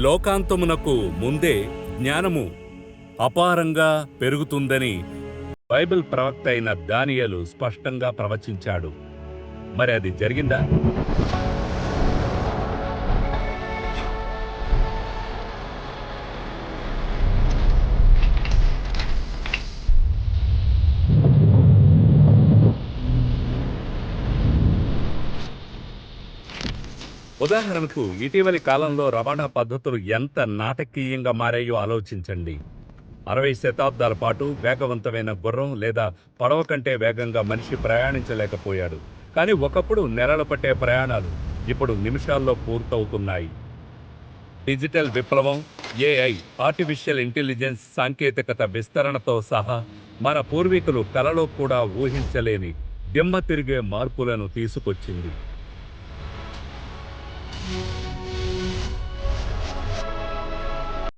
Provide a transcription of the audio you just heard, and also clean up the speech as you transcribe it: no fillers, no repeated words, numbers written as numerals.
లోకాంతమునకు ముందే జ్ఞానము అపారంగా పెరుగుతుందని బైబిల్ ప్రవక్త అయిన దానియేలు స్పష్టంగా ప్రవచించాడు. మరి అది జరిగిందా? ఉదాహరణకు ఇటీవలి కాలంలో రవాణా పద్ధతులు ఎంత నాటకీయంగా మారాయో ఆలోచించండి. 60 శతాబ్దాల పాటు వేగవంతమైన గుర్రం లేదా పడవ కంటే వేగంగా మనిషి ప్రయాణించలేకపోయాడు. కానీ ఒకప్పుడు నెలలు పట్టే ప్రయాణాలు ఇప్పుడు నిమిషాల్లో పూర్తవుతున్నాయి. డిజిటల్ విప్లవం, ఏఐ, ఆర్టిఫిషియల్ ఇంటెలిజెన్స్ సాంకేతికత విస్తరణతో సహా మన పూర్వీకులు కలలో కూడా ఊహించలేని దిమ్మ తిరిగే మార్పులను తీసుకొచ్చింది.